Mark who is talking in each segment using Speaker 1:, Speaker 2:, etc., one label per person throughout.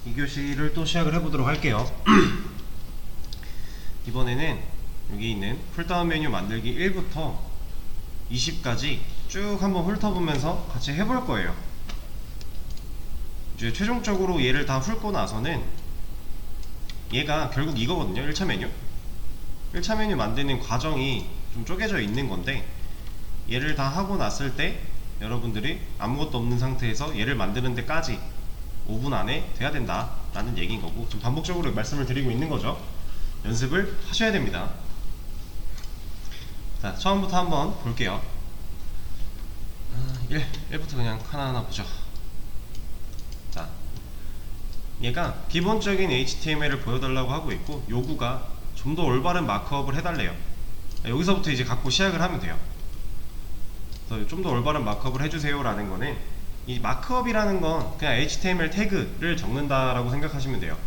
Speaker 1: 이 교시를 또 시작을 해보도록 할게요. 이번에는 여기 있는 풀다운 메뉴 만들기 1부터 20까지 쭉 한번 훑어보면서 같이 해볼 거예요. 이제 최종적으로 얘를 다 훑고 나서는 얘가 결국 이거거든요. 1차 메뉴 1차 메뉴 만드는 과정이 좀 쪼개져 있는 건데, 얘를 다 하고 났을 때 여러분들이 아무것도 없는 상태에서 얘를 만드는 데까지 5분 안에 돼야 된다 라는 얘기인 거고, 좀 반복적으로 말씀을 드리고 있는 거죠. 연습을 하셔야 됩니다. 자, 처음부터 한번 볼게요. 1부터 그냥 하나하나 보죠. 자, 얘가 기본적인 HTML을 보여달라고 하고 있고, 요구가 좀 더 올바른 마크업을 해달래요. 여기서부터 이제 갖고 시작을 하면 돼요. 좀 더 올바른 마크업을 해주세요 라는 거는, 이 마크업이라는 건 그냥 HTML 태그를 적는다라고 생각하시면 돼요.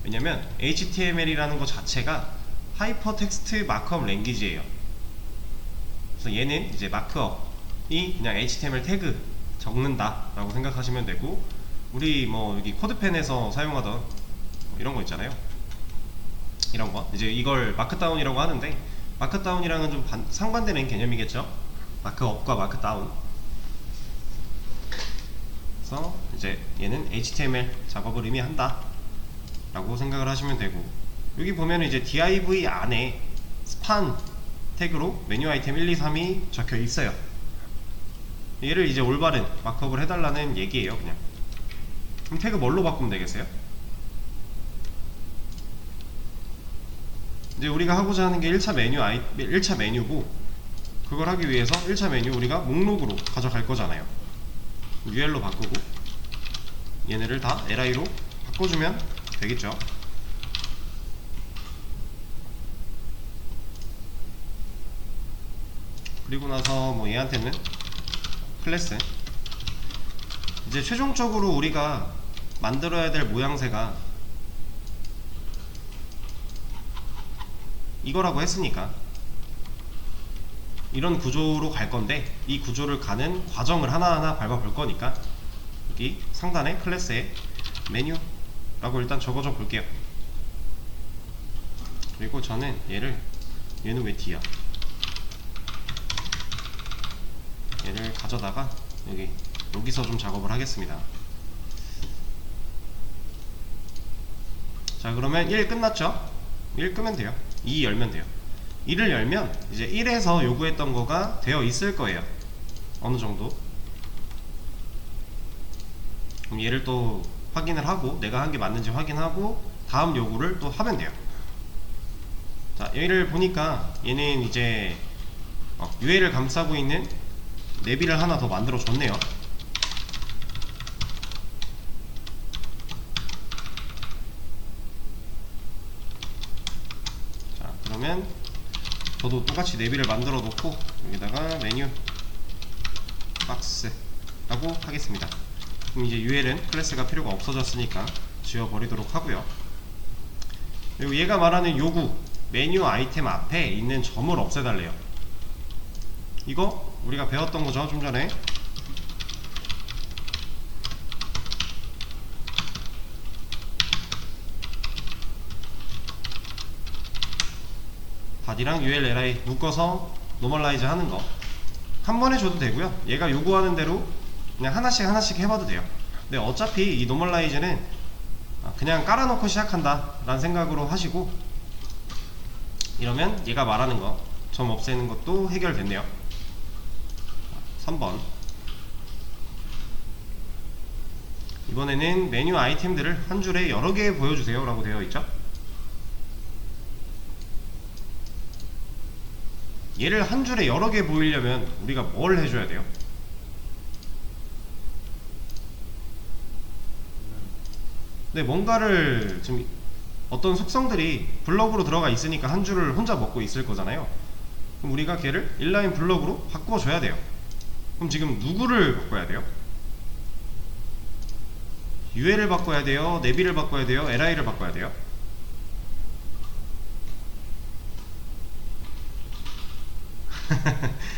Speaker 1: 왜냐면 HTML이라는 것 자체가 하이퍼텍스트 마크업 랭귀지예요. 그래서 얘는 이제 마크업이 그냥 HTML 태그 적는다 라고 생각하시면 되고, 우리 뭐 여기 코드펜에서 사용하던 뭐 이런 거 있잖아요. 이런 거 이제 이걸 마크다운이라고 하는데, 마크다운이랑은 좀 상반되는 개념이겠죠. 마크업과 마크다운. 그래서 이제 얘는 HTML 작업을 의미한다 라고 생각을 하시면 되고, 여기 보면 이제 div 안에 span 태그로 메뉴 아이템 1, 2, 3이 적혀 있어요. 얘를 이제 올바른 마크업을 해달라는 얘기예요. 그냥 그럼 태그 뭘로 바꾸면 되겠어요? 이제 우리가 하고자 하는 게 1차 메뉴고, 그걸 하기 위해서 1차 메뉴 우리가 목록으로 가져갈 거잖아요. UL로 바꾸고 얘네를 다 li로 바꿔주면 되겠죠. 그리고 나서 뭐 얘한테는 클래스, 이제 최종적으로 우리가 만들어야 될 모양새가 이거라고 했으니까 이런 구조로 갈 건데, 이 구조를 가는 과정을 하나하나 밟아볼 거니까 여기 상단에 클래스에 메뉴라고 일단 적어줘 볼게요. 그리고 저는 얘는 왜 D야? 얘를 가져다가 여기서 좀 작업을 하겠습니다. 자, 그러면 1 끝났죠? 1 끄면 돼요. 2 열면 돼요. 1을 열면 이제 1에서 요구했던 거가 되어 있을 거예요. 어느 정도. 그럼 얘를 또 확인을 하고, 내가 한 게 맞는지 확인하고 다음 요구를 또 하면 돼요. 자, 얘를 보니까 얘는 이제 UL을 감싸고 있는 내비를 하나 더 만들어 줬네요. 자, 그러면 저도 똑같이 내비를 만들어 놓고 여기다가 메뉴 박스 라고 하겠습니다. 그럼 이제 UL은 클래스가 필요가 없어졌으니까 지워버리도록 하고요. 그리고 얘가 말하는 요구, 메뉴 아이템 앞에 있는 점을 없애달래요. 이거 우리가 배웠던 거죠, 좀 전에. 바디랑 ULLI 묶어서 노멀라이즈 하는 거 한 번에 줘도 되고요. 얘가 요구하는 대로 그냥 하나씩 해봐도 돼요. 근데 어차피 이 노멀라이즈는 그냥 깔아놓고 시작한다 라는 생각으로 하시고, 이러면 얘가 말하는 거 점 없애는 것도 해결됐네요. 3번, 이번에는 메뉴 아이템들을 한 줄에 여러 개 보여주세요 라고 되어 있죠. 얘를 한 줄에 여러 개 보이려면 우리가 뭘 해줘야 돼요? 네, 뭔가를 지금 어떤 속성들이 블럭으로 들어가 있으니까 한 줄을 혼자 먹고 있을 거잖아요. 그럼 우리가 걔를 인라인 블럭으로 바꿔줘야 돼요. 그럼 지금 누구를 바꿔야 돼요? UL을 바꿔야 돼요? 내비를 바꿔야 돼요? LI를 바꿔야 돼요?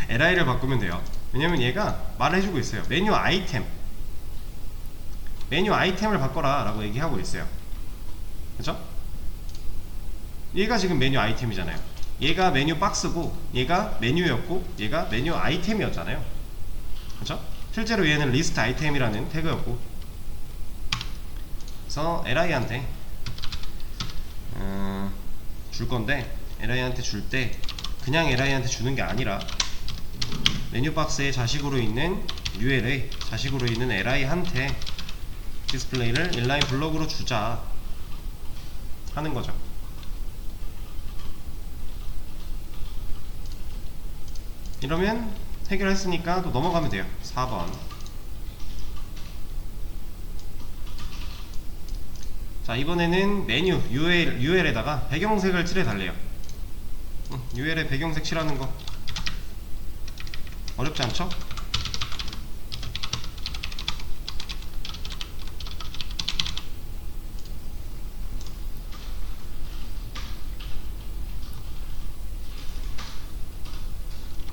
Speaker 1: LI를 바꾸면 돼요. 왜냐면 얘가 말을 해주고 있어요. 메뉴 아이템 메뉴 아이템을 바꿔라 라고 얘기하고 있어요. 그쵸? 얘가 지금 메뉴 아이템이잖아요. 얘가 메뉴 박스고 얘가 메뉴였고 얘가 메뉴 아이템이었잖아요. 그쵸? 실제로 얘는 리스트 아이템이라는 태그였고, 그래서 li한테 줄 건데, li한테 줄 때 그냥 li한테 주는 게 아니라 메뉴 박스의 자식으로 있는 UL에 자식으로 있는 li한테 디스플레이를 인라인 블럭으로 주자 하는 거죠. 이러면 해결했으니까 또 넘어가면 돼요. 4번. 자, 이번에는 메뉴 UL에다가 배경색을 칠해달래요. UL에 배경색 칠하는 거 어렵지 않죠?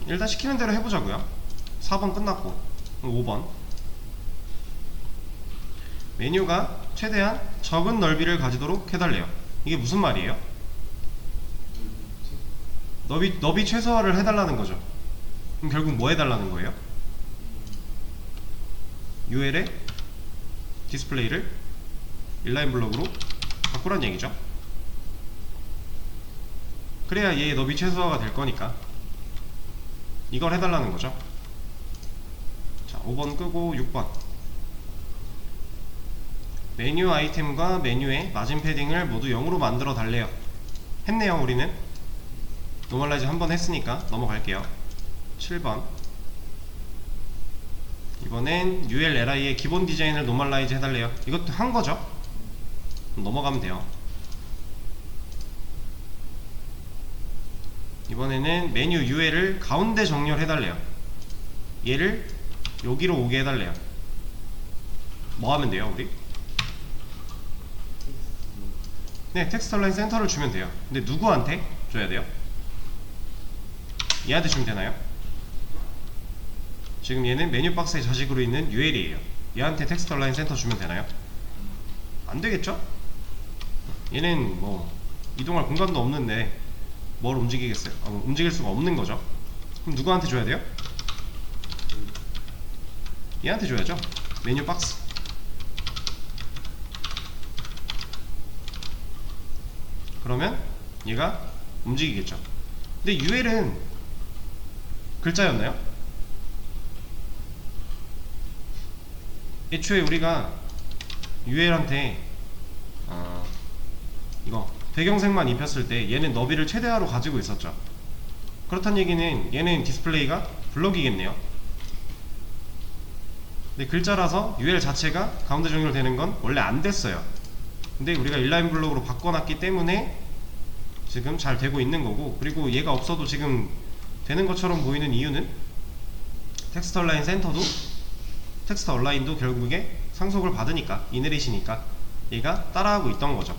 Speaker 1: 일단 시키는 대로 해보자고요. 4번 끝났고 5번. 메뉴가 최대한 적은 넓이를 가지도록 해달래요. 이게 무슨 말이에요? 너비 최소화를 해달라는 거죠. 그럼 결국 뭐 해달라는 거예요? UL의 디스플레이를 인라인 블록으로 바꾸란 얘기죠. 그래야 얘의 너비 최소화가 될 거니까 이걸 해달라는 거죠. 자, 5번 끄고 6번. 메뉴 아이템과 메뉴의 마진 패딩을 모두 0으로 만들어 달래요. 했네요. 우리는 노멀라이즈 한번 했으니까 넘어갈게요. 7번. 이번엔 ULLI의 기본 디자인을 노멀라이즈 해달래요. 이것도 한 거죠. 넘어가면 돼요. 이번에는 메뉴 UL을 가운데 정렬해달래요. 얘를 여기로 오게 해달래요. 뭐 하면 돼요, 우리? 네, 텍스트 얼라인 센터를 주면 돼요. 근데 누구한테 줘야 돼요? 얘한테 주면 되나요? 지금 얘는 메뉴 박스의 자식으로 있는 UL이에요. 얘한테 텍스트 얼라인 센터 주면 되나요? 안 되겠죠? 얘는 뭐 이동할 공간도 없는데 뭘 움직이겠어요? 움직일 수가 없는 거죠. 그럼 누구한테 줘야 돼요? 얘한테 줘야죠. 메뉴 박스. 그러면 얘가 움직이겠죠. 근데 UL은 글자였나요? 애초에 우리가 UL한테 이거 배경색만 입혔을 때 얘는 너비를 최대화로 가지고 있었죠. 그렇다는 얘기는 얘는 디스플레이가 블럭이겠네요. 근데 글자라서 UL 자체가 가운데 정렬되는 건 원래 안 됐어요. 근데 우리가 인라인 블록으로 바꿔놨기 때문에 지금 잘 되고 있는 거고, 그리고 얘가 없어도 지금 되는 것처럼 보이는 이유는 텍스트 얼라인 센터도 텍스트 얼라인도 결국에 상속을 받으니까, 이네릿이니까 얘가 따라하고 있던 거죠.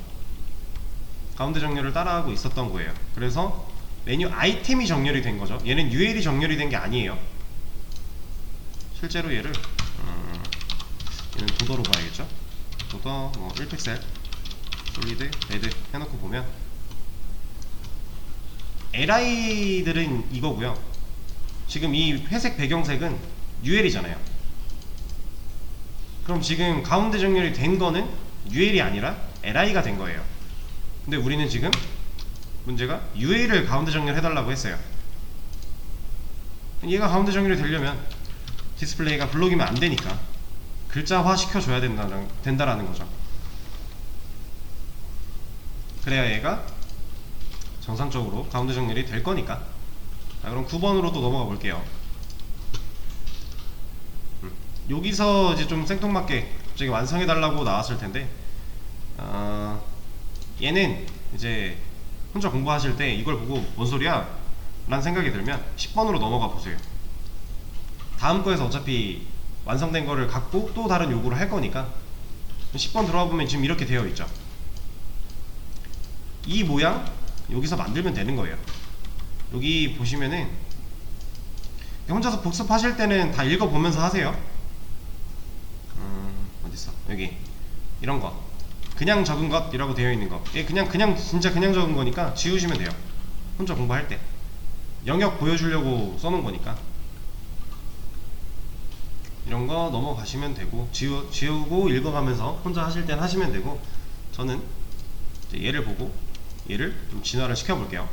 Speaker 1: 가운데 정렬을 따라하고 있었던 거예요. 그래서 메뉴 아이템이 정렬이 된 거죠. 얘는 UL이 정렬이 된 게 아니에요. 실제로 얘를 얘는 도더로 봐야겠죠. 도더 뭐 1픽셀 솔리드 레드 해놓고 보면 LI들은 이거고요. 지금 이 회색 배경색은 UL이잖아요. 그럼 지금 가운데 정렬이 된 거는 UL이 아니라 LI가 된 거예요. 근데 우리는 지금 문제가 UL을 가운데 정렬해달라고 했어요. 얘가 가운데 정렬이 되려면 디스플레이가 블록이면 안 되니까 글자화 시켜줘야 된다라는 거죠. 그래야 얘가 정상적으로 가운데 정렬이 될 거니까. 자, 그럼 9번으로 또 넘어가 볼게요. 여기서 이제 좀 생뚱맞게 갑자기 완성해달라고 나왔을 텐데, 얘는 이제 혼자 공부하실 때 이걸 보고 뭔 소리야? 라는 생각이 들면 10번으로 넘어가 보세요. 다음 거에서 어차피 완성된 거를 갖고 또 다른 요구를 할 거니까 10번 들어와 보면 지금 이렇게 되어 있죠. 이 모양 여기서 만들면 되는 거예요. 여기 보시면은 혼자서 복습하실 때는 다 읽어보면서 하세요. 어딨어? 여기 이런 거 그냥 적은 것이라고 되어 있는 거, 예, 그냥 진짜 그냥 적은 거니까 지우시면 돼요. 혼자 공부할 때 영역 보여주려고 써놓은 거니까 이런 거 넘어가시면 되고, 지우고 읽어가면서 혼자 하실 땐 하시면 되고, 저는 이제 얘를 보고 얘를 좀 진화를 시켜 볼게요.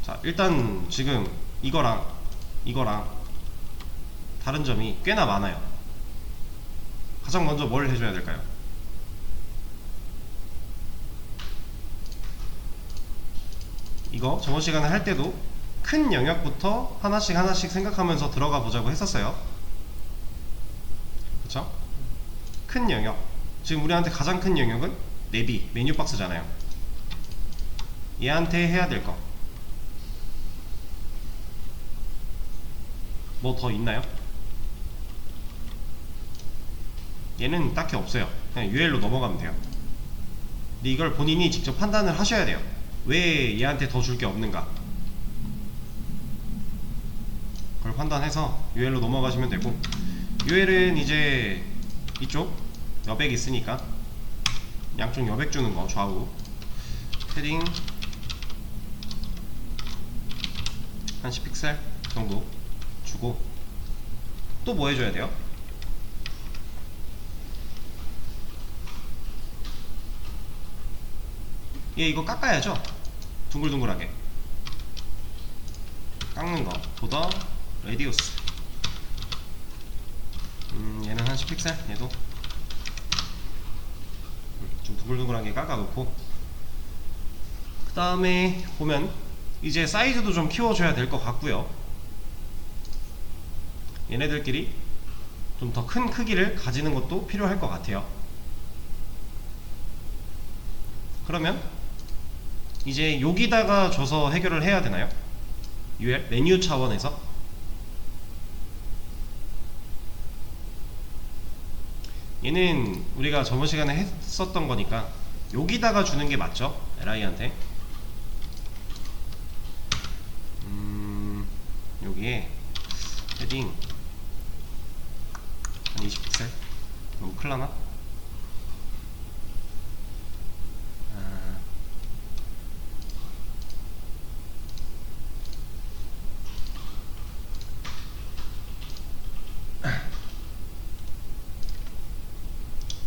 Speaker 1: 자, 일단 지금 이거랑 다른 점이 꽤나 많아요. 가장 먼저 뭘 해줘야 될까요? 이거 저번 시간에 할 때도 큰 영역부터 하나씩 생각하면서 들어가 보자고 했었어요. 그쵸? 큰 영역, 지금 우리한테 가장 큰 영역은 내비, 메뉴 박스잖아요. 얘한테 해야 될 거 뭐 더 있나요? 얘는 딱히 없어요. 그냥 UL로 넘어가면 돼요. 근데 이걸 본인이 직접 판단을 하셔야 돼요. 왜 얘한테 더 줄 게 없는가, 그걸 판단해서 UL로 넘어가시면 되고, UL은 이제 이쪽 여백 있으니까 양쪽 여백 주는 거, 좌우 패딩 한 10픽셀 정도 주고, 또 뭐 해줘야 돼요? 얘 이거 깎아야죠. 둥글둥글하게 깎는 거, 보더 레디우스. 얘는 한 10픽셀, 얘도 좀 둥글둥글하게 깎아놓고, 그 다음에 보면 이제 사이즈도 좀 키워줘야 될 것 같고요. 얘네들끼리 좀 더 큰 크기를 가지는 것도 필요할 것 같아요. 그러면 이제 여기다가 줘서 해결을 해야 되나요? UL 메뉴 차원에서 얘는 우리가 저번 시간에 했었던 거니까 여기다가 주는 게 맞죠? LI한테 여기에 헤딩 한 20픽셀 너무 클라나?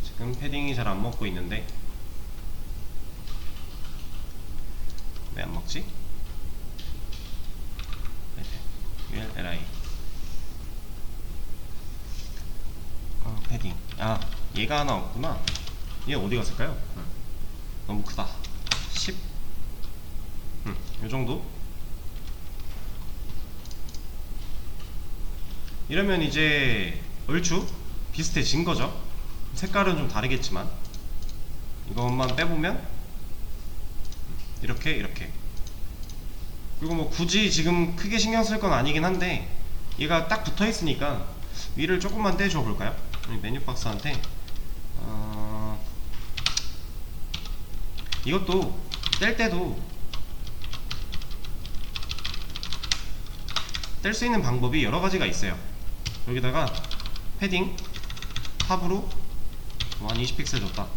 Speaker 1: 지금 패딩이 잘 안 먹고 있는데, 왜 안 먹지? UL LI 패딩, 아 얘가 하나 없구나. 얘 어디 갔을까요? 너무 크다. 10 요정도? 이러면 이제 얼추 비슷해진 거죠. 색깔은 좀 다르겠지만 이것만 빼보면 이렇게. 그리고 뭐 굳이 지금 크게 신경 쓸 건 아니긴 한데, 얘가 딱 붙어 있으니까 위를 조금만 떼줘 볼까요? 메뉴 박스한테 이것도 뗄 때도 뗄 수 있는 방법이 여러 가지가 있어요. 여기다가 패딩 탑으로 한 20픽셀 줬다.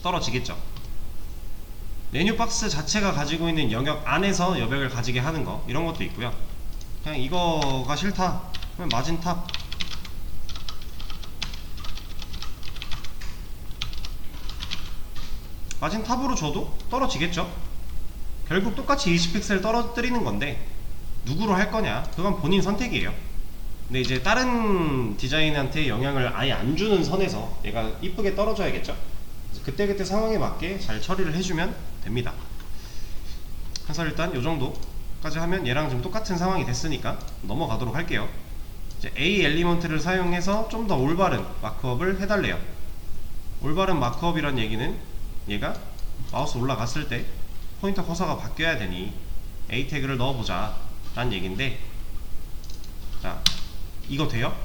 Speaker 1: 떨어지겠죠. 메뉴 박스 자체가 가지고 있는 영역 안에서 여백을 가지게 하는 거, 이런 것도 있고요. 그냥 이거가 싫다 그러면 마진 탑 탑으로 줘도 떨어지겠죠. 결국 똑같이 20픽셀 떨어뜨리는 건데 누구로 할 거냐, 그건 본인 선택이에요. 근데 이제 다른 디자인한테 영향을 아예 안 주는 선에서 얘가 이쁘게 떨어져야겠죠. 그때그때 상황에 맞게 잘 처리를 해주면 됩니다. 그래서 일단 요 정도까지 하면 얘랑 좀 똑같은 상황이 됐으니까 넘어가도록 할게요. 이제 A 엘리먼트를 사용해서 좀 더 올바른 마크업을 해달래요. 올바른 마크업이란 얘기는 얘가 마우스 올라갔을 때 포인터 커서가 바뀌어야 되니 A 태그를 넣어보자 라는 얘기인데, 자 이거 돼요?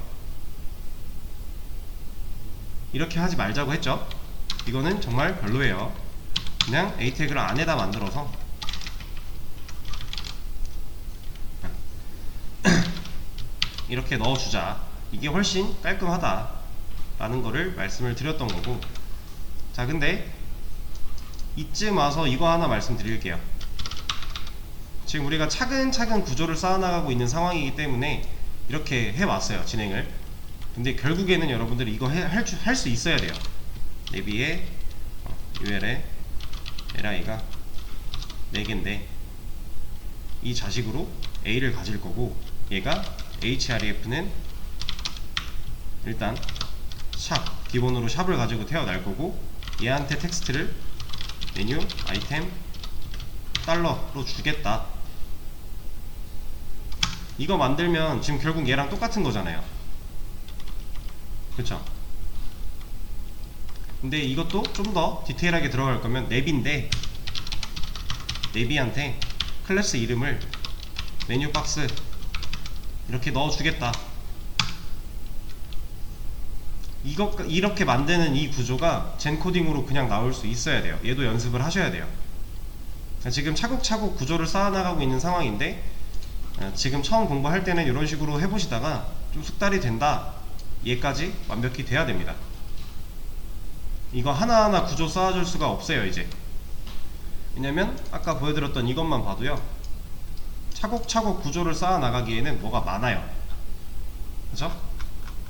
Speaker 1: 이렇게 하지 말자고 했죠? 이거는 정말 별로예요. 그냥 A 태그를 안에다 만들어서 이렇게 넣어주자. 이게 훨씬 깔끔하다 라는 거를 말씀을 드렸던 거고, 자 근데 이쯤 와서 이거 하나 말씀드릴게요. 지금 우리가 차근차근 구조를 쌓아나가고 있는 상황이기 때문에 이렇게 해왔어요, 진행을. 근데 결국에는 여러분들이 이거 할 수 있어야 돼요. 내비에 UL에 li가 4개인데 이 자식으로 A를 가질 거고, 얘가 href는 일단 샵, 기본으로 샵을 가지고 태어날 거고, 얘한테 텍스트를 메뉴 아이템 달러로 주겠다. 이거 만들면 지금 결국 얘랑 똑같은 거잖아요, 그쵸? 근데 이것도 좀 더 디테일하게 들어갈 거면 랩인데, 랩이한테 클래스 이름을 메뉴 박스 이렇게 넣어주겠다. 이렇게 만드는 이 구조가 젠코딩으로 그냥 나올 수 있어야 돼요. 얘도 연습을 하셔야 돼요. 지금 차곡차곡 구조를 쌓아나가고 있는 상황인데, 지금 처음 공부할 때는 이런 식으로 해보시다가 좀 숙달이 된다, 얘까지 완벽히 돼야 됩니다. 이거 하나하나 구조 쌓아줄 수가 없어요 이제. 왜냐면 아까 보여드렸던 이것만 봐도요, 차곡차곡 구조를 쌓아나가기에는 뭐가 많아요, 그쵸?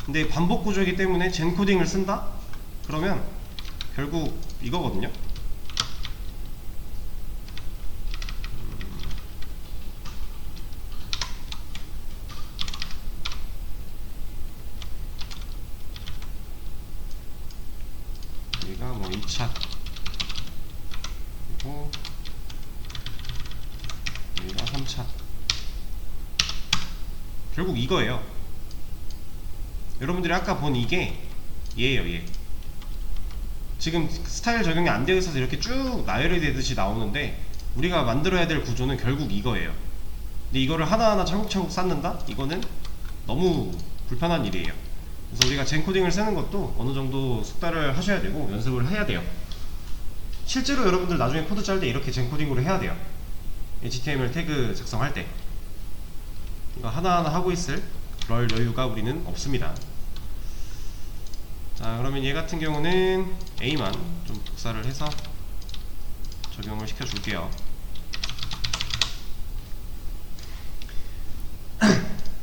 Speaker 1: 근데 반복 구조이기 때문에 젠코딩을 쓴다? 그러면 결국 이거거든요. 여기가 뭐 2차, 그리고 여기가 3차. 결국 이거예요. 여러분들이 아까 본 이게 얘예요, 얘. 지금 스타일 적용이 안 되어 있어서 이렇게 쭉 나열이 되듯이 나오는데, 우리가 만들어야 될 구조는 결국 이거예요. 근데 이거를 하나하나 차곡차곡 쌓는다? 이거는 너무 불편한 일이에요. 그래서 우리가 젠코딩을 쓰는 것도 어느 정도 숙달을 하셔야 되고 연습을 해야 돼요. 실제로 여러분들 나중에 코드 짤 때 이렇게 젠코딩으로 해야 돼요. HTML 태그 작성할 때 이거 하나하나 하고 있을 그럴 여유가 우리는 없습니다. 자, 그러면 얘 같은 경우는 A만 좀 복사를 해서 적용을 시켜 줄게요.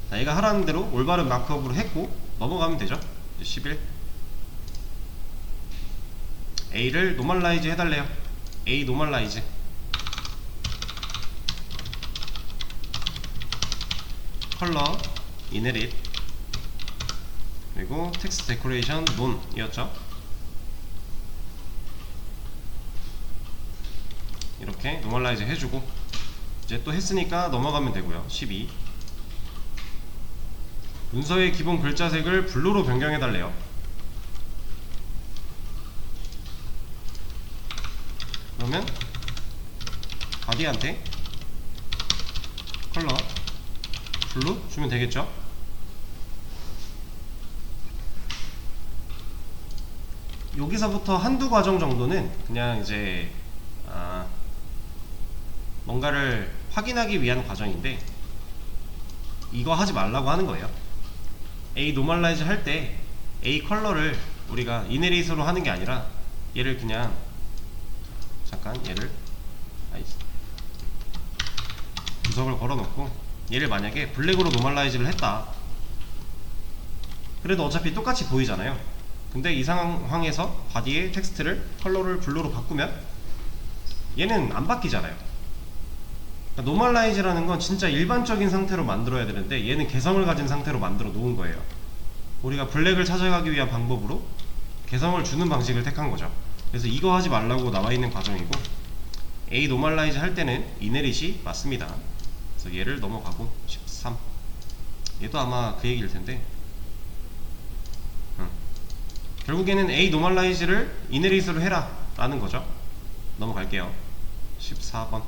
Speaker 1: 자, 얘가 하라는 대로 올바른 마크업으로 했고 넘어가면 되죠. 이제 11 A를 노멀라이즈 해달래요. A 노멀라이즈. 컬러 이네릿, 그리고 텍스트 데코레이션 논 이었죠. 이렇게 노멀라이즈 해주고 이제 또 했으니까 넘어가면 되고요. 12 문서의 기본 글자색을 블루로 변경해달래요. 그러면 바디한테 컬러 블루 주면 되겠죠. 여기서부터 한두 과정 정도는 그냥 이제 뭔가를 확인하기 위한 과정인데, 이거 하지 말라고 하는 거예요. A 노멀라이즈 할 때 A 컬러를 우리가 이네릿으로 하는 게 아니라 얘를 그냥 얘를 구석을 걸어 놓고 얘를 만약에 블랙으로 노멀라이즈를 했다, 그래도 어차피 똑같이 보이잖아요. 근데 이 상황에서 바디의 텍스트를 컬러를 블루로 바꾸면 얘는 안 바뀌잖아요. 그러니까 노멀라이즈라는 건 진짜 일반적인 상태로 만들어야 되는데 얘는 개성을 가진 상태로 만들어 놓은 거예요. 우리가 블랙을 찾아가기 위한 방법으로 개성을 주는 방식을 택한 거죠. 그래서 이거 하지 말라고 나와 있는 과정이고, A 노멀라이즈 할 때는 이네릿이 맞습니다. 그래서 얘를 넘어가고 13 얘도 아마 그 얘기일 텐데, 결국에는 A 노멀라이즈를 이네릿으로 해라 라는 거죠. 넘어갈게요. 14번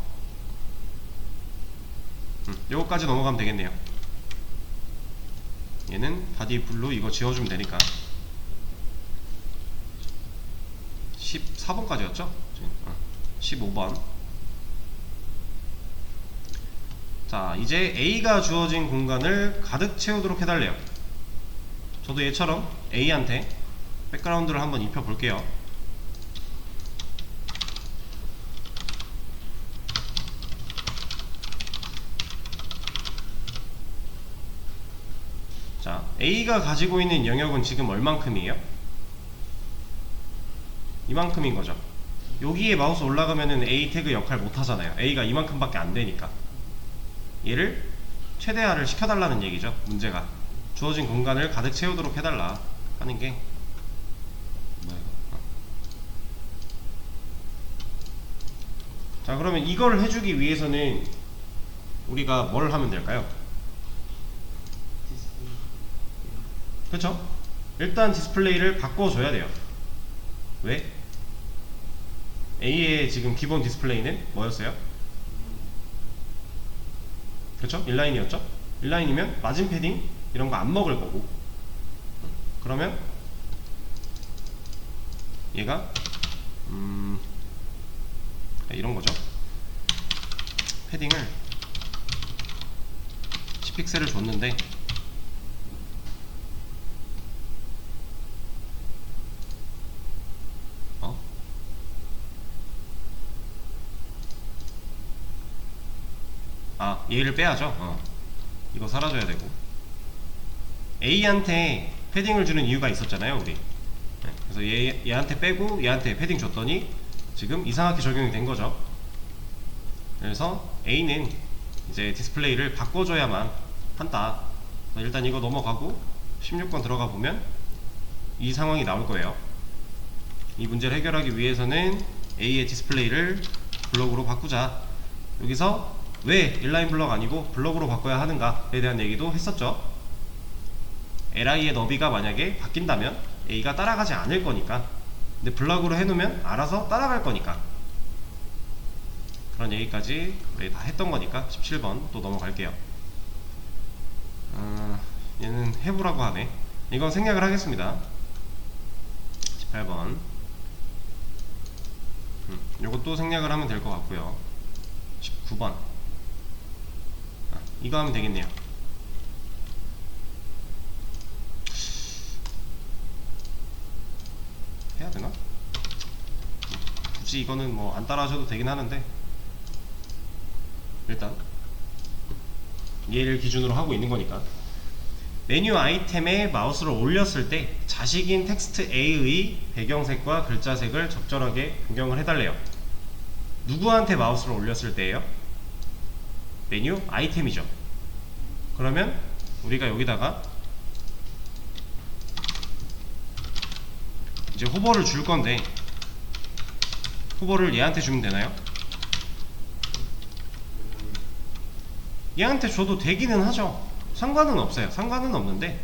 Speaker 1: 요거까지 넘어가면 되겠네요. 얘는 바디 블루 이거 지워주면 되니까 14번까지였죠? 15번 자, 이제 A가 주어진 공간을 가득 채우도록 해달래요. 저도 얘처럼 A한테 백그라운드를 한번 입혀 볼게요. 자, A가 가지고 있는 영역은 지금 얼만큼이에요? 이만큼인 거죠. 여기에 마우스 올라가면은 A 태그 역할 못 하잖아요. A가 이만큼밖에 안 되니까. 얘를 최대화를 시켜달라는 얘기죠. 문제가 주어진 공간을 가득 채우도록 해달라 하는 게 뭐야 이거. 자, 그러면 이걸 해주기 위해서는 우리가 뭘 하면 될까요? 그렇죠? 일단 디스플레이를 바꿔줘야 돼요. 왜? A의 지금 기본 디스플레이는 뭐였어요? 그렇죠? 인라인이었죠? 인라인이면 마진 패딩 이런 거 안 먹을 거고, 그러면 얘가 이런 거죠. 패딩을 10픽셀을 줬는데 얘를 빼야죠. 이거 사라져야 되고, A한테 패딩을 주는 이유가 있었잖아요 우리. 그래서 얘한테 빼고 얘한테 패딩 줬더니 지금 이상하게 적용이 된 거죠. 그래서 A는 이제 디스플레이를 바꿔줘야만 한다. 일단 이거 넘어가고 16번 들어가 보면 이 상황이 나올 거예요. 이 문제를 해결하기 위해서는 A의 디스플레이를 블럭으로 바꾸자. 여기서 왜 인라인 블럭 아니고 블럭으로 바꿔야 하는가에 대한 얘기도 했었죠. li의 너비가 만약에 바뀐다면 A가 따라가지 않을 거니까, 근데 블럭으로 해놓으면 알아서 따라갈 거니까, 그런 얘기까지 우리 다 했던 거니까 17번 또 넘어갈게요. 얘는 해보라고 하네. 이건 생략을 하겠습니다. 18번 요것도 생략을 하면 될 것 같고요. 19번 이거 하면 되겠네요. 해야 되나? 굳이 이거는 뭐 안 따라 하셔도 되긴 하는데, 일단 얘를 기준으로 하고 있는 거니까. 메뉴 아이템에 마우스를 올렸을 때 자식인 텍스트 A의 배경색과 글자색을 적절하게 변경을 해달래요. 누구한테 마우스를 올렸을 때예요? 메뉴 아이템이죠. 그러면 우리가 여기다가 이제 호버를 줄 건데, 호버를 얘한테 주면 되나요? 얘한테 줘도 되기는 하죠. 상관은 없어요. 상관은 없는데,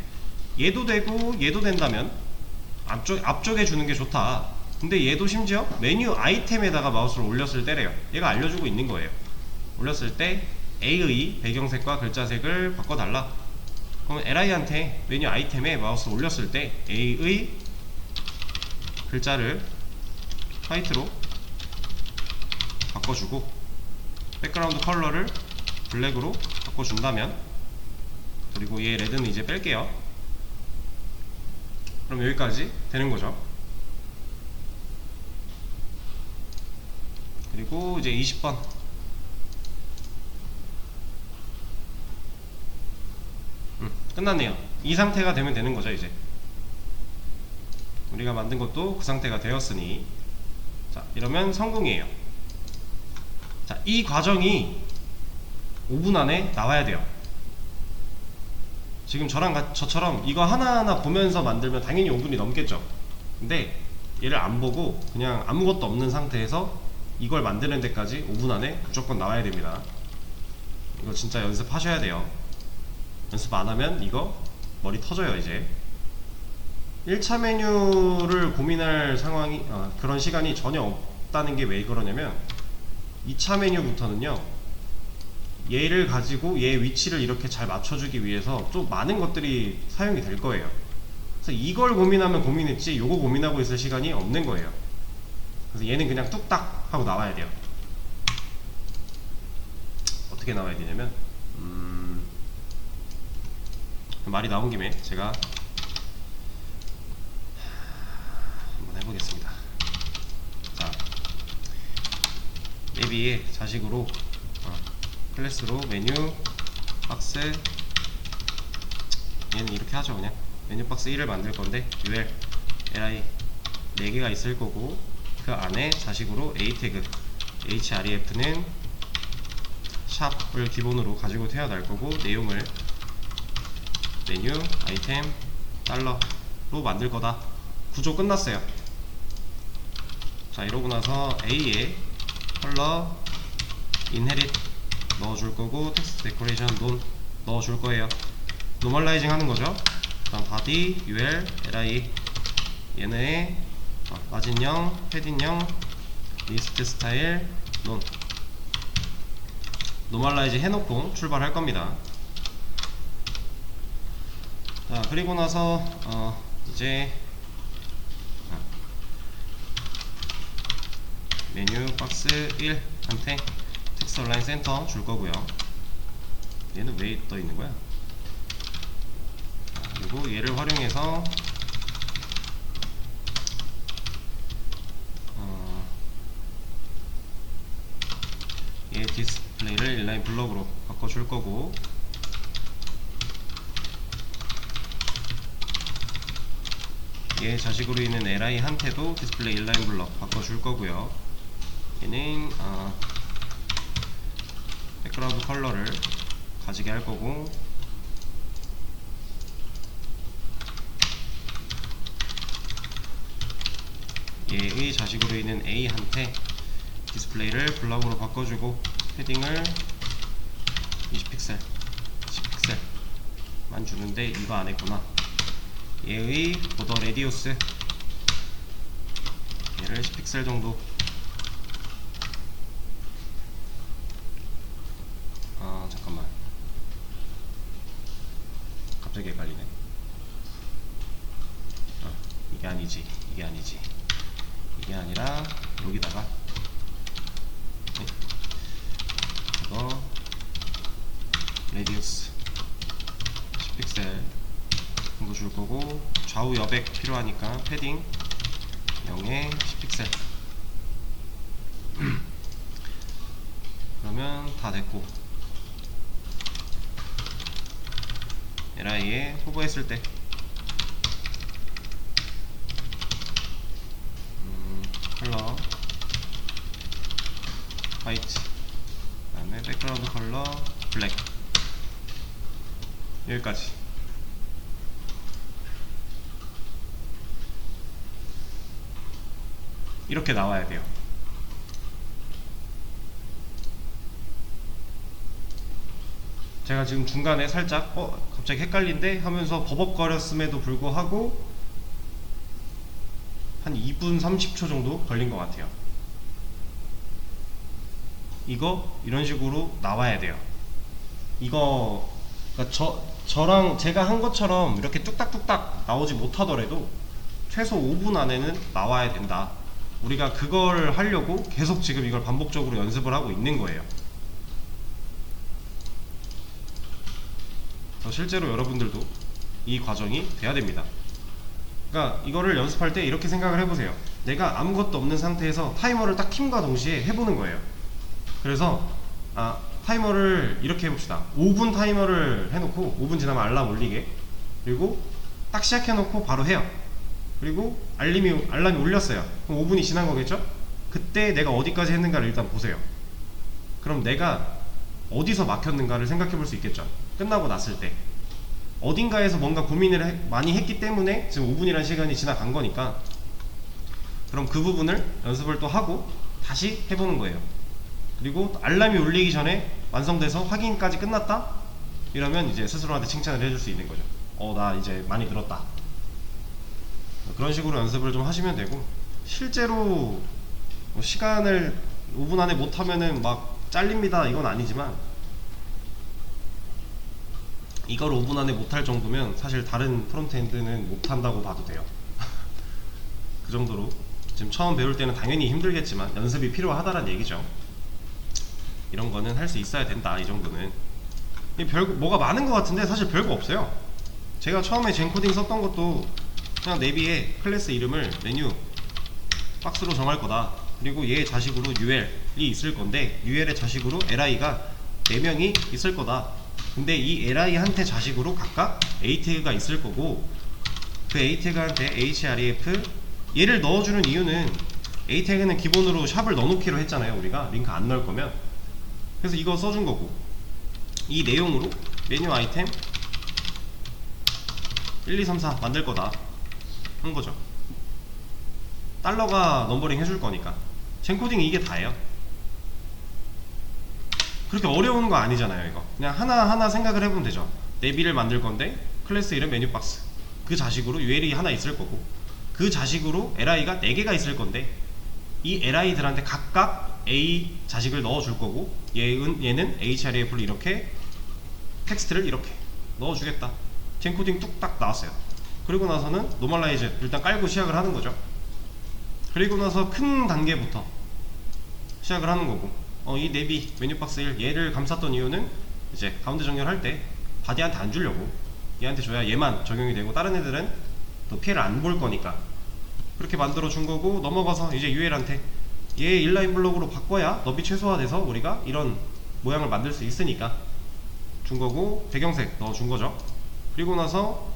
Speaker 1: 얘도 되고 얘도 된다면 앞쪽에 주는 게 좋다. 근데 얘도 심지어 메뉴 아이템에다가 마우스를 올렸을 때래요. 얘가 알려주고 있는 거예요. 올렸을 때 A의 배경색과 글자색을 바꿔달라. 그러면 li한테 메뉴 아이템에 마우스를 올렸을 때 A의 글자를 화이트로 바꿔주고 백그라운드 컬러를 블랙으로 바꿔준다면, 그리고 얘 레드는 이제 뺄게요. 그럼 여기까지 되는 거죠. 그리고 이제 20번 끝났네요. 이 상태가 되면 되는 거죠. 이제 우리가 만든 것도 그 상태가 되었으니, 자, 이러면 성공이에요. 자, 이 과정이 5분 안에 나와야 돼요. 지금 저처럼 이거 하나하나 보면서 만들면 당연히 5분이 넘겠죠. 근데 얘를 안 보고 그냥 아무것도 없는 상태에서 이걸 만드는 데까지 5분 안에 무조건 나와야 됩니다. 이거 진짜 연습하셔야 돼요. 연습 안 하면 이거 머리 터져요. 이제 1차 메뉴를 고민할 상황이 그런 시간이 전혀 없다는 게 왜 그러냐면, 2차 메뉴부터는요, 얘를 가지고 얘 위치를 이렇게 잘 맞춰주기 위해서 좀 많은 것들이 사용이 될 거예요. 그래서 이걸 고민하면 고민했지 요거 고민하고 있을 시간이 없는 거예요. 그래서 얘는 그냥 뚝딱 하고 나와야 돼요. 어떻게 나와야 되냐면, 말이 나온 김에 제가 한번 해보겠습니다. 자, 내비에 자식으로 클래스로 메뉴 박스, 얘는 이렇게 하죠. 그냥 메뉴 박스 1을 만들 건데 ul li 4개가 있을 거고, 그 안에 자식으로 a 태그 href는 샵을 기본으로 가지고 태어날 거고, 내용을 메뉴 아이템 달러로 만들 거다. 구조 끝났어요. 자, 이러고 나서 a에 컬러 인헤릿 넣어줄 거고, 텍스트 데코레이션 논 넣어줄 거예요. 노멀라이징 하는 거죠. 그다음 body ul li 얘네의 마진형, 패딩형, 리스트 스타일 논 노멀라이즈 해놓고 출발할 겁니다. 자, 그리고 나서 이제 메뉴 박스 1한테 텍스트 얼라인 센터 줄 거고요. 얘는 왜 떠 있는 거야? 그리고 얘를 활용해서 얘 디스플레이를 인라인 블럭으로 바꿔줄 거고, 얘 자식으로 있는 li 한테도 디스플레이 인라인 블럭 바꿔줄 거고요. 얘는 백그라운드 컬러를 가지게 할 거고, 얘의 자식으로 있는 a 한테 디스플레이를 블럭으로 바꿔주고, 패딩을 20픽셀 10픽셀만 주는데 이거 안 했구나. 얘의 보더 레디우스 얘를 10픽셀 정도, 잠깐만, 갑자기 헷갈리네. 이게 아니지, 이게 아니라 여기다가 이거 레디우스 10픽셀 정도 줄 거고, 좌우 여백 필요하니까 패딩 0에 10픽셀 그러면 다 됐고, li에 호버했을 때 컬러 화이트, 그 다음에 백그라운드 컬러 블랙, 여기까지. 이렇게 나와야 돼요. 제가 지금 중간에 살짝 갑자기 헷갈린데 하면서 버벅거렸음에도 불구하고 한 2분 30초 정도 걸린 것 같아요. 이거 이런 식으로 나와야 돼요. 이거 그러니까 저랑 제가 한 것처럼 이렇게 뚝딱뚝딱 나오지 못하더라도 최소 5분 안에는 나와야 된다. 우리가 그걸 하려고 계속 지금 이걸 반복적으로 연습을 하고 있는 거예요. 실제로 여러분들도 이 과정이 돼야 됩니다. 그러니까 이거를 연습할 때 이렇게 생각을 해보세요. 내가 아무것도 없는 상태에서 타이머를 딱 킴과 동시에 해보는 거예요. 그래서 타이머를 이렇게 해봅시다. 5분 타이머를 해놓고 5분 지나면 알람 울리게, 그리고 딱 시작해놓고 바로 해요. 그리고 알람이 울렸어요. 그럼 5분이 지난 거겠죠? 그때 내가 어디까지 했는가를 일단 보세요. 그럼 내가 어디서 막혔는가를 생각해 볼 수 있겠죠. 끝나고 났을 때 어딘가에서 뭔가 고민을 많이 했기 때문에 지금 5분이라는 시간이 지나간 거니까, 그럼 그 부분을 연습을 또 하고 다시 해보는 거예요. 그리고 알람이 울리기 전에 완성돼서 확인까지 끝났다? 이러면 이제 스스로한테 칭찬을 해줄 수 있는 거죠. 나 이제 많이 늘었다. 그런 식으로 연습을 좀 하시면 되고, 실제로 시간을 5분 안에 못하면은 막 잘립니다 이건 아니지만, 이걸 5분 안에 못할 정도면 사실 다른 프론트엔드는 못한다고 봐도 돼요. 그 정도로 지금 처음 배울 때는 당연히 힘들겠지만 연습이 필요하다는 얘기죠. 이런 거는 할 수 있어야 된다, 이 정도는. 뭐가 많은 것 같은데 사실 별거 없어요. 제가 처음에 젠코딩 썼던 것도 그냥 내비에 클래스 이름을 메뉴 박스로 정할 거다. 그리고 얘 자식으로 UL이 있을 건데 UL의 자식으로 LI가 4명이 있을 거다. 근데 이 LI한테 자식으로 각각 A 태그가 있을 거고, 그 A 태그한테 href 얘를 넣어주는 이유는 A 태그는 기본으로 샵을 넣어놓기로 했잖아요. 우리가 링크 안 넣을 거면. 그래서 이거 써준 거고, 이 내용으로 메뉴 아이템 1, 2, 3, 4 만들 거다 한 거죠. 달러가 넘버링 해줄 거니까. 젠코딩 이게 다예요. 그렇게 어려운 거 아니잖아요. 이거 그냥 하나하나 생각을 해보면 되죠. 내비를 만들 건데 클래스 이름 메뉴 박스, 그 자식으로 UL이 하나 있을 거고, 그 자식으로 LI가 4개가 있을 건데 이 LI들한테 각각 A 자식을 넣어 줄 거고, 얘는 href를 이렇게 텍스트를 이렇게 넣어 주겠다. 젠코딩 뚝딱 나왔어요. 그리고 나서는 노멀라이즈 일단 깔고 시작을 하는 거죠. 그리고 나서 큰 단계부터 시작을 하는 거고, 이 내비 메뉴 박스 1 얘를 감쌌던 이유는 이제 가운데 정렬할 때 바디한테 안 주려고, 얘한테 줘야 얘만 적용이 되고 다른 애들은 또 피해를 안 볼 거니까 그렇게 만들어 준 거고, 넘어가서 이제 UL한테 얘 인라인 블록으로 바꿔야 너비 최소화돼서 우리가 이런 모양을 만들 수 있으니까 준 거고, 배경색 넣어 준 거죠. 그리고 나서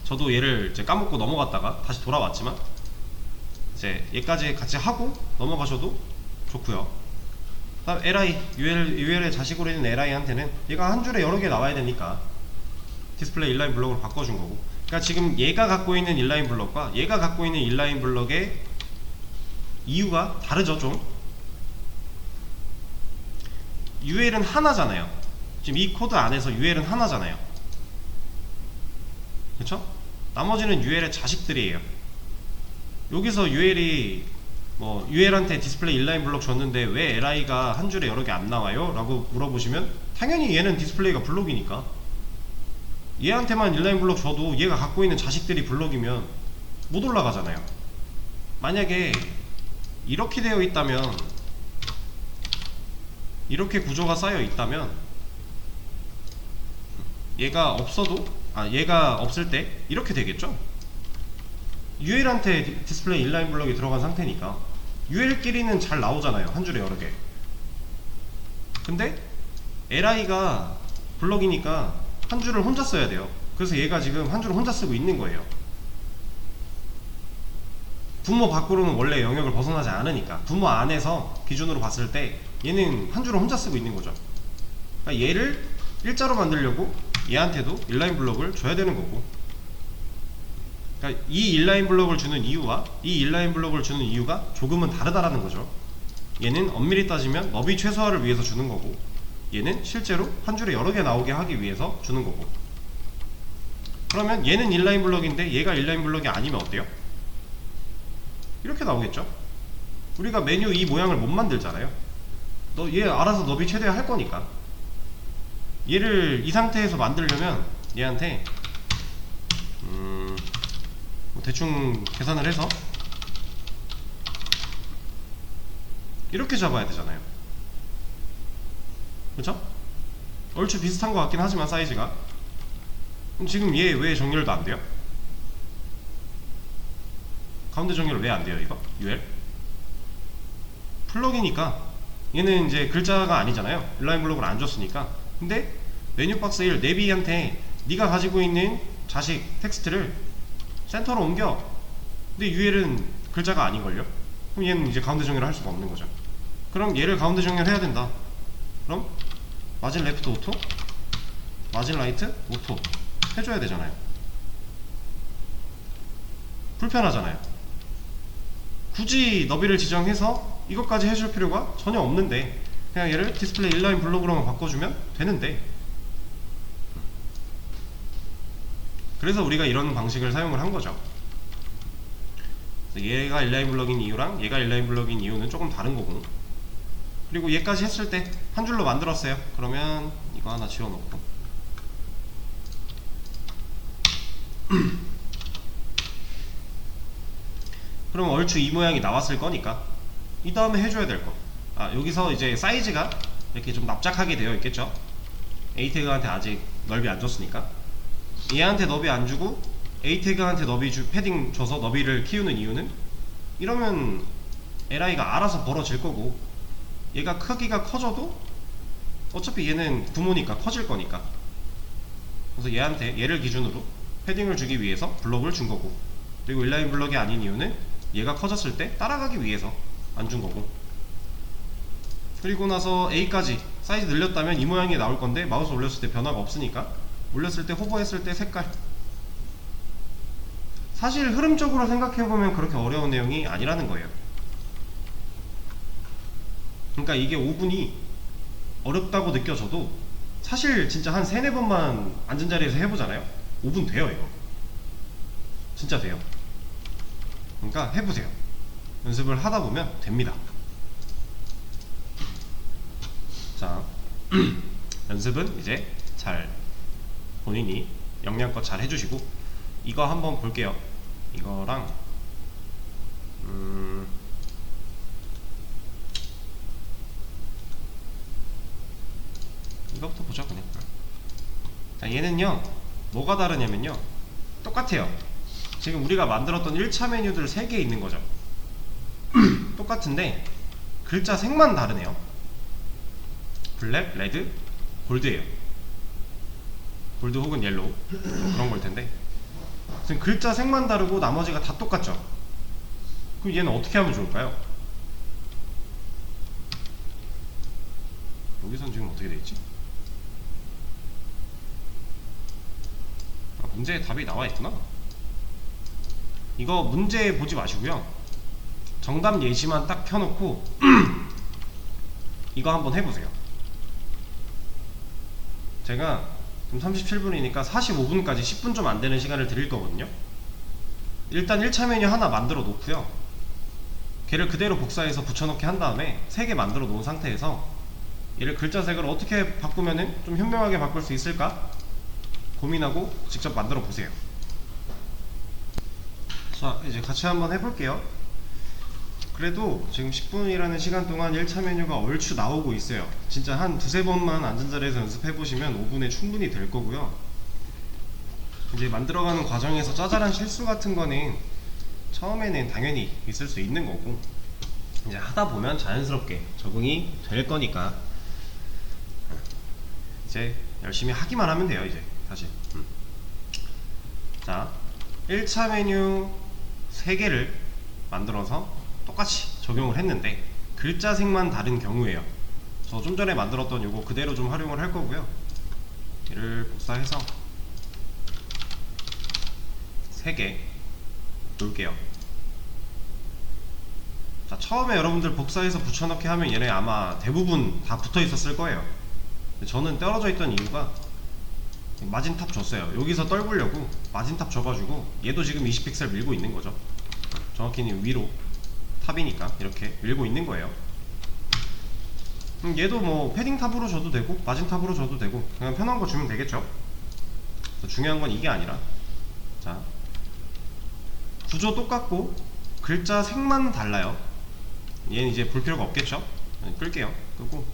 Speaker 1: 저도 얘를 이제 까먹고 넘어갔다가 다시 돌아왔지만 이제 얘까지 같이 하고 넘어가셔도 좋고요. 다음 UL의 자식으로 있는 LI한테는 얘가 한 줄에 여러 개 나와야 되니까 디스플레이 인라인 블록으로 바꿔준 거고, 그러니까 지금 얘가 갖고 있는 인라인 블록과 얘가 갖고 있는 인라인 블록의 이유가 다르죠. 좀 UL은 하나잖아요. 지금 이 코드 안에서 UL은 하나잖아요. 그쵸? 나머지는 UL의 자식들이에요. 여기서 UL이 UL한테 디스플레이 인라인 블록 줬는데 왜 LI가 한 줄에 여러 개 안 나와요? 라고 물어보시면 당연히 얘는 디스플레이가 블록이니까 얘한테만 인라인 블록 줘도 얘가 갖고 있는 자식들이 블록이면 못 올라가잖아요. 만약에 이렇게 되어 있다면, 이렇게 구조가 쌓여 있다면 얘가 없어도, 얘가 없을 때 이렇게 되겠죠? UL한테 디스플레이 인라인 블록이 들어간 상태니까 UL끼리는 잘 나오잖아요. 한 줄에 여러 개. 근데 LI가 블록이니까 한 줄을 혼자 써야 돼요. 그래서 얘가 지금 한 줄을 혼자 쓰고 있는 거예요. 분모 밖으로는 원래 영역을 벗어나지 않으니까 분모 안에서 기준으로 봤을 때 얘는 한 줄을 혼자 쓰고 있는 거죠. 그러니까 얘를 일자로 만들려고 얘한테도 인라인 블록을 줘야 되는 거고, 그러니까 이 인라인 블록을 주는 이유와 이 인라인 블록을 주는 이유가 조금은 다르다라는 거죠. 얘는 엄밀히 따지면 너비 최소화를 위해서 주는 거고, 얘는 실제로 한 줄에 여러 개 나오게 하기 위해서 주는 거고. 그러면 얘는 인라인 블록인데 얘가 인라인 블록이 아니면 어때요? 이렇게 나오겠죠? 우리가 메뉴 이 모양을 못 만들잖아요. 얘 알아서 너비 최대화 할 거니까. 얘를 이 상태에서 만들려면 얘한테 대충 계산을 해서 이렇게 잡아야 되잖아요. 그쵸? 얼추 비슷한 것 같긴 하지만 사이즈가. 그럼 지금 얘 왜 정렬도 안 돼요? 가운데 정렬 왜 안 돼요 이거? UL? 플러그이니까 얘는 이제 글자가 아니잖아요. 인라인 블록을 안 줬으니까. 근데 메뉴 박스 1 내비한테 네가 가지고 있는 자식 텍스트를 센터로 옮겨. 근데 UL은 글자가 아닌걸요? 그럼 얘는 이제 가운데 정렬을 할 수가 없는 거죠. 그럼 얘를 가운데 정렬해야 된다. 그럼 마진 레프트 오토, 마진 라이트 오토 해줘야 되잖아요. 불편하잖아요. 굳이 너비를 지정해서 이것까지 해줄 필요가 전혀 없는데 그냥 얘를 디스플레이 인라인 블록으로만 바꿔주면 되는데, 그래서 우리가 이런 방식을 사용을 한 거죠. 얘가 인라인 블록인 이유랑 얘가 인라인 블록인 이유는 조금 다른 거고, 그리고 얘까지 했을 때 한 줄로 만들었어요. 그러면 이거 하나 지워놓고 그럼 얼추 이 모양이 나왔을 거니까 이 다음에 해줘야 될 거, 여기서 이제 사이즈가 이렇게 좀 납작하게 되어 있겠죠. A 태그한테 아직 넓이 안 줬으니까. 얘한테 너비 안 주고 A 태그한테 패딩 줘서 너비를 키우는 이유는, 이러면 li가 알아서 벌어질 거고, 얘가 크기가 커져도 어차피 얘는 부모니까 커질 거니까. 그래서 얘를 기준으로 패딩을 주기 위해서 블럭을 준 거고, 그리고 인라인 블럭이 아닌 이유는 얘가 커졌을 때 따라가기 위해서 안 준 거고. 그리고 나서 A까지 사이즈 늘렸다면 이 모양이 나올 건데, 마우스 올렸을 때 변화가 없으니까 올렸을 때 호버했을 때 색깔. 사실 흐름적으로 생각해보면 그렇게 어려운 내용이 아니라는 거예요. 그러니까 이게 5분이 어렵다고 느껴져도 사실 진짜 한 3-4번만 앉은 자리에서 해보잖아요. 5분 돼요. 이거 진짜 돼요. 그러니까 해보세요. 연습을 하다 보면 됩니다. 자, 연습은 이제 잘 본인이 역량껏 잘 해주시고, 이거 한번 볼게요. 이거랑 이거부터 보죠. 그냥. 자, 얘는요 뭐가 다르냐면요, 똑같아요. 지금 우리가 만들었던 1차 메뉴들 3개 있는 거죠. 똑같은데 글자 색만 다르네요. 블랙, 레드, 골드예요. 골드 혹은 옐로우 그런 걸 텐데, 지금 글자 색만 다르고 나머지가 다 똑같죠. 그럼 얘는 어떻게 하면 좋을까요? 여기선 지금 어떻게 되어있지? 문제에 답이 나와있구나. 이거 문제 보지 마시고요, 정답 예시만 딱 켜놓고 이거 한번 해보세요. 제가 지금 37분이니까 45분까지 10분 좀 안되는 시간을 드릴 거거든요. 일단 1차 메뉴 하나 만들어 놓고요, 걔를 그대로 복사해서 붙여넣기 한 다음에 3개 만들어 놓은 상태에서 얘를 글자색을 어떻게 바꾸면은 좀 현명하게 바꿀 수 있을까 고민하고 직접 만들어 보세요. 자, 이제 같이 한번 해볼게요. 그래도 지금 10분이라는 시간 동안 1차 메뉴가 얼추 나오고 있어요. 진짜 한 2-3번만 앉은 자리에서 연습해보시면 5분에 충분히 될 거고요. 이제 만들어가는 과정에서 짜잘한 실수 같은 거는 처음에는 당연히 있을 수 있는 거고, 이제 하다 보면 자연스럽게 적응이 될 거니까 이제 열심히 하기만 하면 돼요. 이제 사실. 자, 1차 메뉴 3개를 만들어서 똑같이 적용을 했는데 글자색만 다른 경우에요. 저 좀 전에 만들었던 요거 그대로 좀 활용을 할 거고요. 얘를 복사해서 3개 놓을게요. 자, 처음에 여러분들 복사해서 붙여넣기 하면 얘네 아마 대부분 다 붙어 있었을 거예요. 저는 떨어져 있던 이유가 마진탑 줬어요. 여기서 떨구려고 마진탑 줘가지고 얘도 지금 20픽셀 밀고 있는 거죠. 정확히는 위로 탑이니까 이렇게 밀고 있는 거예요. 얘도 뭐 패딩 탑으로 줘도 되고 마진 탑으로 줘도 되고 그냥 편한 거 주면 되겠죠. 중요한 건 이게 아니라, 자, 구조 똑같고 글자 색만 달라요. 얘는 이제 볼 필요가 없겠죠. 끌게요. 끄고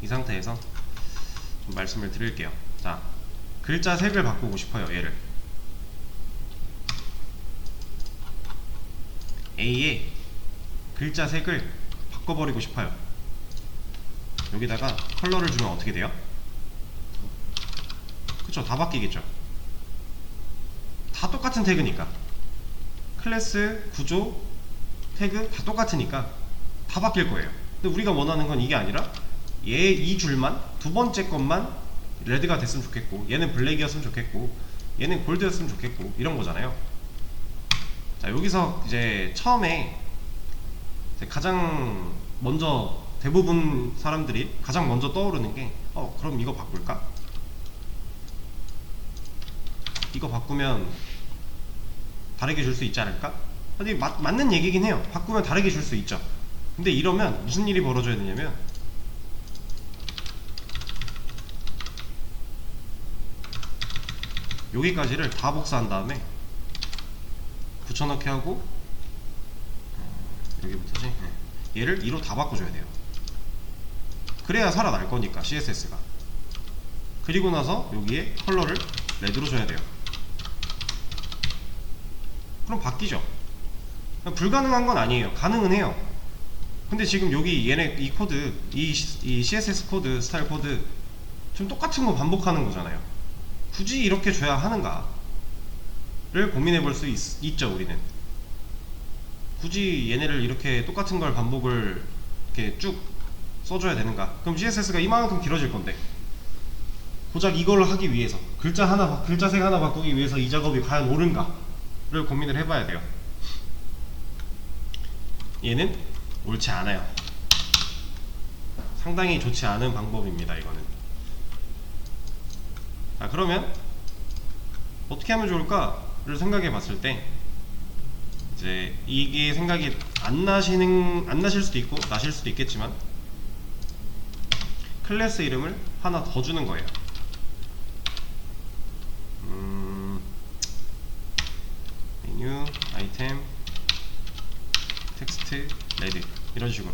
Speaker 1: 이 상태에서 좀 말씀을 드릴게요. 자, 글자 색을 바꾸고 싶어요. 얘를 A의 글자 색을 바꿔버리고 싶어요. 여기다가 컬러를 주면 어떻게 돼요? 그쵸, 다 바뀌겠죠. 다 똑같은 태그니까, 클래스, 구조, 태그 다 똑같으니까 다 바뀔 거예요. 근데 우리가 원하는 건 이게 아니라 얘 이 줄만, 두 번째 것만 레드가 됐으면 좋겠고, 얘는 블랙이었으면 좋겠고, 얘는 골드였으면 좋겠고, 이런 거잖아요. 자, 여기서 이제 처음에 가장 먼저 대부분 사람들이 가장 먼저 떠오르는 게 그럼 이거 바꿀까? 이거 바꾸면 다르게 줄 수 있지 않을까? 근데 맞는 얘기긴 해요. 바꾸면 다르게 줄 수 있죠. 근데 이러면 무슨 일이 벌어져야 되냐면, 여기까지를 다 복사한 다음에 붙여넣기 하고, 여기부터지? 얘를 2로 다 바꿔줘야 돼요. 그래야 살아날 거니까 CSS가. 그리고 나서 여기에 컬러를 레드로 줘야 돼요. 그럼 바뀌죠. 불가능한 건 아니에요. 가능은 해요. 근데 지금 여기 얘네 이 코드, 이 CSS 코드, 스타일 코드 좀 똑같은 거 반복하는 거잖아요. 굳이 이렇게 줘야 하는가 를 고민해 볼 수 있죠. 우리는 굳이 얘네를 이렇게 똑같은 걸 반복을 이렇게 쭉 써줘야 되는가. 그럼 CSS가 이만큼 길어질 건데 고작 이걸 하기 위해서 글자 색 하나 바꾸기 위해서 이 작업이 과연 옳은가 를 고민을 해봐야 돼요. 얘는 옳지 않아요. 상당히 좋지 않은 방법입니다. 이거는. 자, 그러면 어떻게 하면 좋을까를 생각해 봤을 때 이제 이게 생각이 안 나실 수도 있고 나실 수도 있겠지만 클래스 이름을 하나 더 주는 거예요. 메뉴, 아이템, 텍스트, 레드 이런 식으로.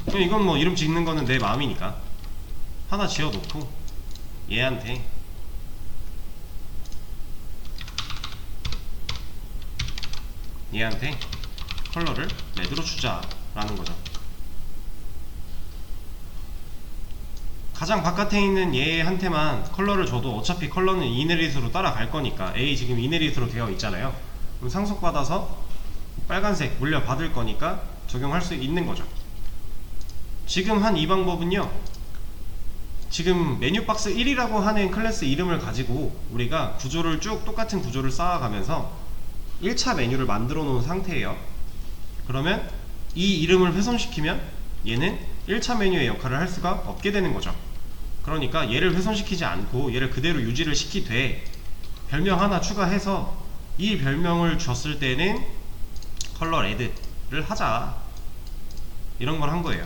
Speaker 1: 이건 뭐 이름 짓는 거는 내 마음이니까 하나 지어놓고 얘한테 컬러를 레드로 주자라는 거죠. 가장 바깥에 있는 얘한테만 컬러를 줘도 어차피 컬러는 이네릿으로 따라갈 거니까. A 지금 이네릿으로 되어 있잖아요. 그럼 상속받아서 빨간색 물려받을 거니까 적용할 수 있는 거죠. 지금 한 이 방법은요, 지금 메뉴박스 1이라고 하는 클래스 이름을 가지고 우리가 구조를 쭉 똑같은 구조를 쌓아가면서 1차 메뉴를 만들어 놓은 상태예요. 그러면 이 이름을 훼손시키면 얘는 1차 메뉴의 역할을 할 수가 없게 되는 거죠. 그러니까 얘를 훼손시키지 않고 얘를 그대로 유지를 시키되 별명 하나 추가해서 이 별명을 줬을 때는 컬러 레드를 하자, 이런 걸 한 거예요.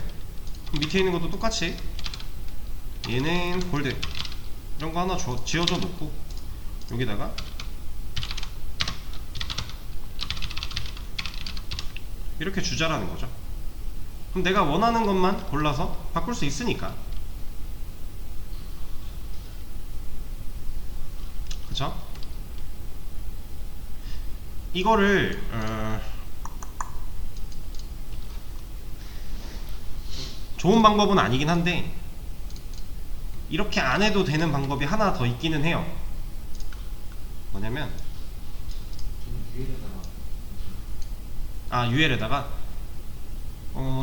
Speaker 1: 그럼 밑에 있는 것도 똑같이 얘는 골드 이런 거 하나 지어줘 놓고 여기다가 이렇게 주자라는 거죠. 그럼 내가 원하는 것만 골라서 바꿀 수 있으니까. 그쵸? 이거를 좋은 방법은 아니긴 한데 이렇게 안 해도 되는 방법이 하나 더 있기는 해요. 뭐냐면 UL에다가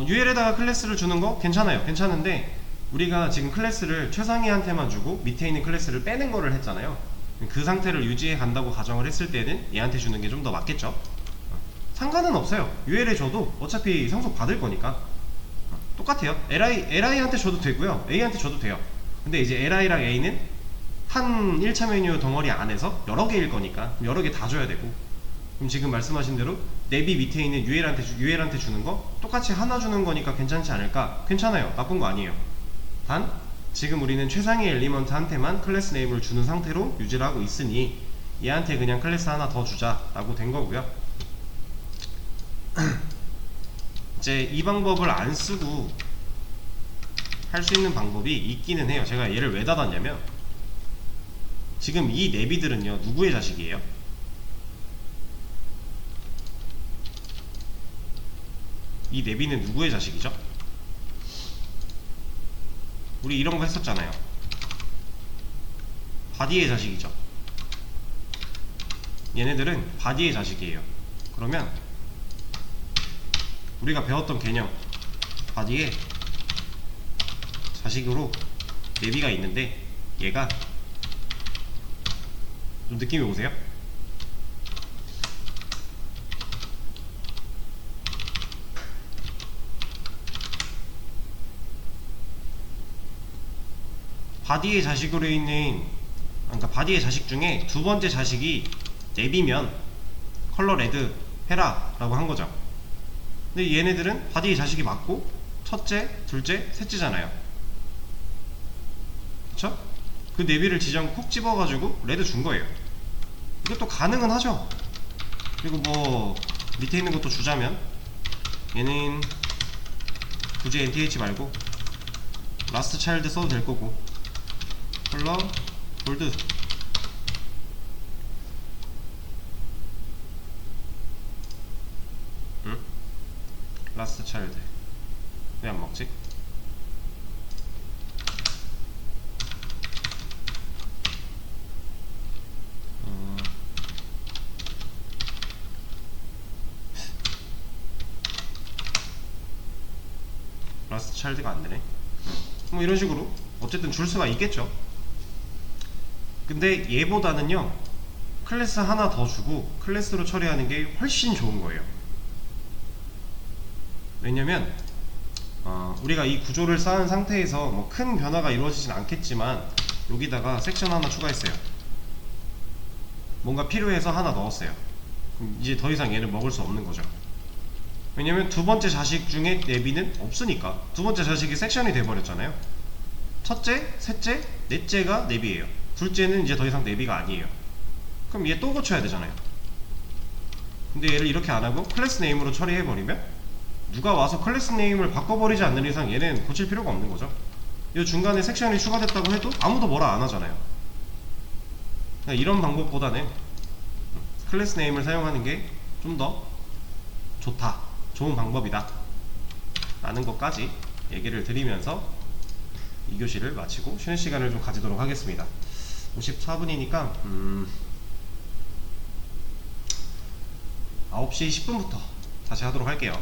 Speaker 1: UL에다가 클래스를 주는 거 괜찮아요. 괜찮은데 우리가 지금 클래스를 최상위한테만 주고 밑에 있는 클래스를 빼는 거를 했잖아요. 그 상태를 유지해 간다고 가정을 했을 때는 얘한테 주는 게 좀 더 맞겠죠. 상관은 없어요. UL에 줘도 어차피 상속 받을 거니까 똑같아요. LI한테 줘도 되고요, A한테 줘도 돼요. 근데 이제 LI랑 A는 한 1차 메뉴 덩어리 안에서 여러 개일 거니까 여러 개 다 줘야 되고. 그럼 지금 말씀하신 대로 내비 밑에 있는 UL한테 주는 거 똑같이 하나 주는 거니까 괜찮지 않을까? 괜찮아요. 나쁜 거 아니에요. 단 지금 우리는 최상위 엘리먼트한테만 클래스 네임을 주는 상태로 유지를 하고 있으니 얘한테 그냥 클래스 하나 더 주자 라고 된 거고요. 이제 이 방법을 안 쓰고 할 수 있는 방법이 있기는 해요. 제가 얘를 왜 닫았냐면 지금 이 내비들은요 누구의 자식이에요? 이 내비는 누구의 자식이죠? 우리 이런 거 했었잖아요. 바디의 자식이죠. 얘네들은 바디의 자식이에요. 그러면 우리가 배웠던 개념, 바디의 자식으로 내비가 있는데 얘가 좀 느낌이 오세요? 바디의 자식으로 있는, 그러니까 바디의 자식 중에 두 번째 자식이 내비면 컬러 레드 해라 라고 한 거죠. 근데 얘네들은 바디의 자식이 맞고 첫째, 둘째, 셋째잖아요. 그쵸? 그 내비를 지정 콕 집어가지고 레드 준 거예요. 이것도 가능은 하죠. 그리고 뭐 밑에 있는 것도 주자면 얘는 굳이 NTH 말고 라스트 차일드 써도 될 거고, 컬러 골드. 응? 라스트 차일드 왜 안 먹지? 라스트 차일드가 안 되네. 뭐 이런 식으로 어쨌든 줄 수가 있겠죠. 근데 얘보다는요, 클래스 하나 더 주고 클래스로 처리하는 게 훨씬 좋은 거예요. 왜냐면 우리가 이 구조를 쌓은 상태에서 뭐 큰 변화가 이루어지진 않겠지만 여기다가 섹션 하나 추가했어요. 뭔가 필요해서 하나 넣었어요. 그럼 이제 더 이상 얘는 먹을 수 없는 거죠. 왜냐면 두 번째 자식 중에 내비는 없으니까. 두 번째 자식이 섹션이 돼버렸잖아요. 첫째, 셋째, 넷째가 내비예요. 둘째는 이제 더 이상 내비가 아니에요. 그럼 얘 또 고쳐야 되잖아요. 근데 얘를 이렇게 안하고 클래스 네임으로 처리해버리면 누가 와서 클래스 네임을 바꿔버리지 않는 이상 얘는 고칠 필요가 없는 거죠. 이 중간에 섹션이 추가됐다고 해도 아무도 뭐라 안 하잖아요. 이런 방법보다는 클래스 네임을 사용하는 게 좀 더 좋다, 좋은 방법이다 라는 것까지 얘기를 드리면서 2교시를 마치고 쉬는 시간을 좀 가지도록 하겠습니다. 54분이니까 9시 10분부터 다시 하도록 할게요.